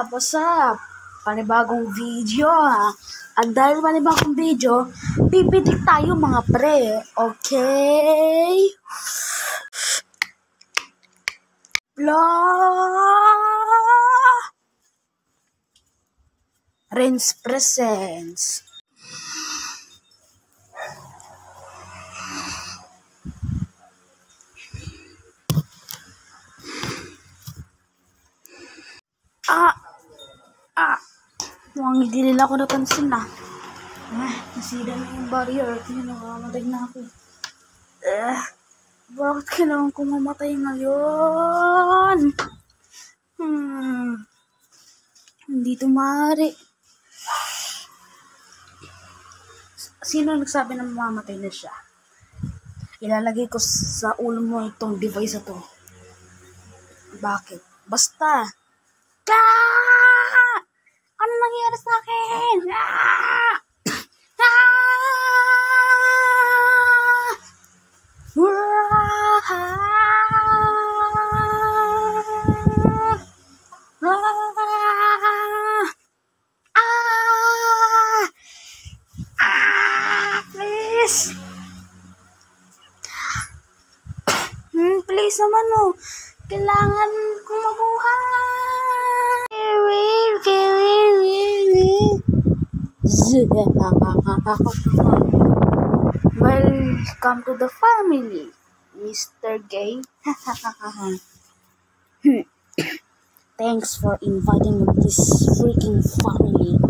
What's up? Panibagong video ha. At dahil panibagong video, pipitik tayo mga pre. Okay? Renz presents. Mukhang hindi nila ako napansin na. Nasira na yung barrier. Nakamatay na ako. Bakit kailangan ko mamatay ngayon? Hindi ito maaari. Sino nagsabi na mamamatay na siya? Ilalagay ko sa ulo mo itong device na to. Bakit? Basta. Ano nangyari sa akin? Please. Please naman oh. Kailangan kong mabuhay. Welcome to the family, Mr. Gay. Thanks for inviting me to this freaking family.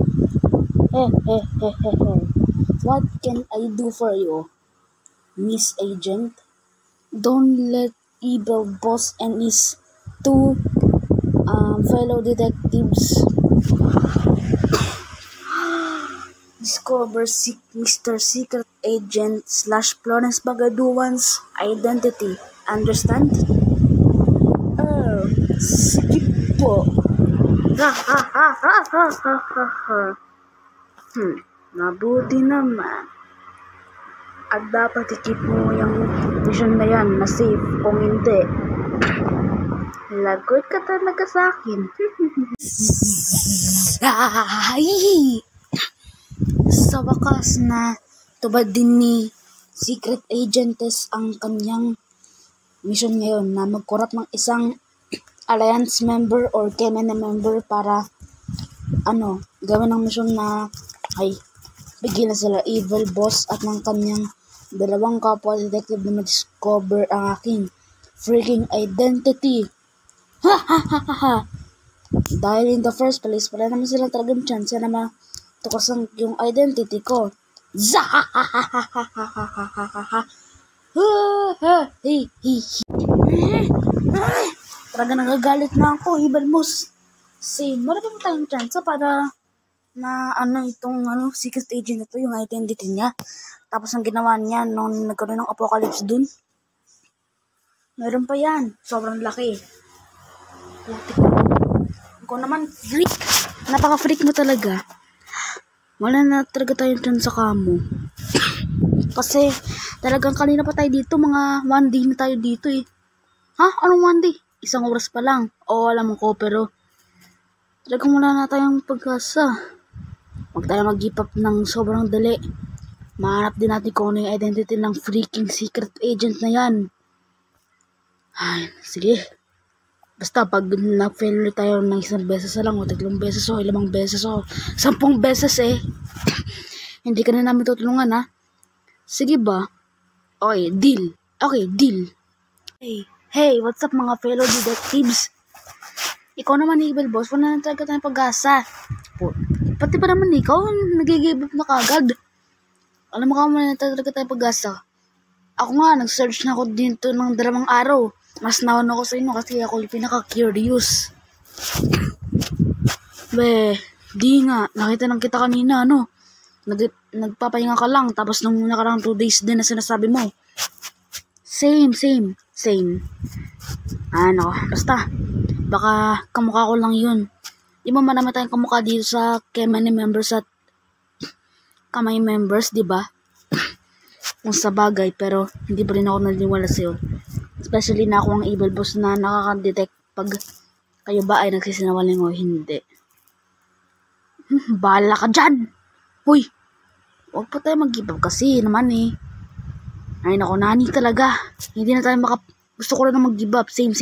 What can I do for you, Miss Agent? Don't let evil boss and his two fellow detectives discover Mr. Secret Agent / Florence Bagaduan's identity. Understand? Oh, sige po. Mabuti naman. At dapat i-keep mo yung mission na yan na safe. Kung hindi, lagot ka talaga sa akin. Sa wakas na tubad din ni Secret Agentes ang kanyang mission ngayon na mag-corrupt ng isang alliance member or KMN member para gawin ng mission na ay bigyan na sila evil boss at ng kanyang dalawang kapwa detective na ma-discover ang aking freaking identity. Dahil in the first place, wala naman sila talagang chance na matukasan yung identity ko. Talaga nagagalit na ako, Ibal Boss. Wala ba tayong chance para na itong secret agent na to, yung identity niya. Tapos ang ginawa niya nung nagkaroon ng apocalypse dun. Meron pa yan. Sobrang laki. Ikaw naman, freak. Napaka-freak mo talaga. Wala na talaga tayong chance sa kamo. Kasi talagang kanina pa tayo dito. Mga 1 day na tayo dito eh. Anong 1 day? 1 oras pa lang. Alam ko pero talagang wala na tayong pag-asa. Huwag tayo mag-give up ng sobrang dali. Mahanap din natin kung ano yung identity ng freaking secret agent na yan. Ay, sige. Basta pag na-failure tayo ng 1 beses lang o 3 beses o 5 beses o 10 beses hindi ka na namin tutulungan ha. Sige ba? Okay, deal. Hey, what's up mga fellow detectives? Ikaw naman evil boss, wala na talaga tayong pag-asa. Pati pa naman ikaw, nag-give up na kagad. Alam mo ka wala na talaga tayong pag-asa. Ako nga, nag-search na ako dito ng 2 araw. Mas nauna ako sa inyo kasi ako yung pinaka-curious. Di nga, nakita lang kita kanina, nagpapahinga ka lang, tapos nung nakarang 2 days din na sinasabi mo. Same. Basta, baka kamukha ko lang yun. Di ba marami tayong kamukha dito sa KMN members at kamay members, di ba? Kung sa bagay, pero hindi pa rin ako naniniwala sa'yo. Especially na ako ang evil boss na nakaka-detect pag kayo ba ay nagsisinungaling o hindi. Bahala ka dyan. Uy, huwag pa tayo mag-give up kasi naman eh. Ay nako, nani talaga. Hindi na tayo gusto ko rin na mag-give up. Same.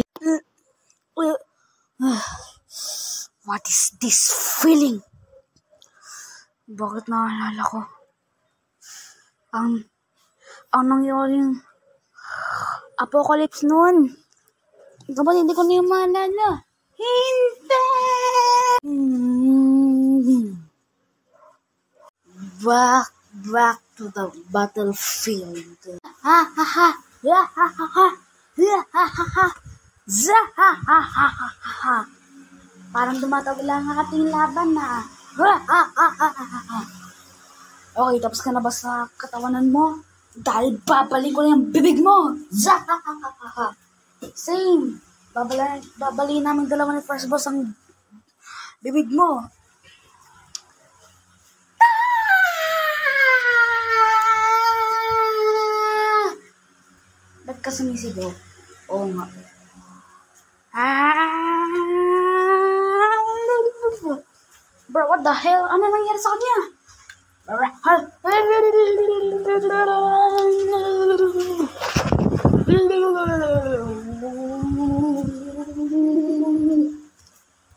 What is this feeling? Bakit naalala ko? Ang nangyaring apocalypse noon. Kapag hindi ko na yung maalala. Hindi! Back to the battlefield. Parang dumatawala ang ating laban na. Okay, tapos ka na ba sa katawanan mo? Dahil babalik ko na yung bibig mo. Same. Babaliin namin dalawa ni First Boss ang bibig mo. Ba't ka sumisigaw? Oo nga. Bro, what the hell? Ano nangyari sa kanya?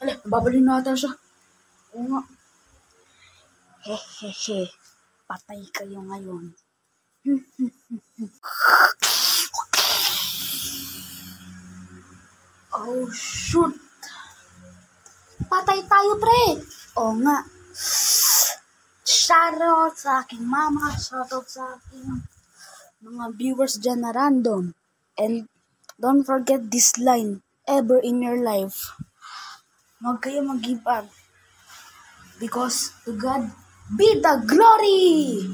Ala, babalin natin siya. Oo nga. Hehehe. Patay kayo ngayon. Oh, shoot. Patay tayo, pre. Oo nga. Shoutout sa aking mama. Shoutout sa aking mga viewers dyan na random. And don't forget this line ever in your life. Huwag kayo mag-give up. Because to God be the glory!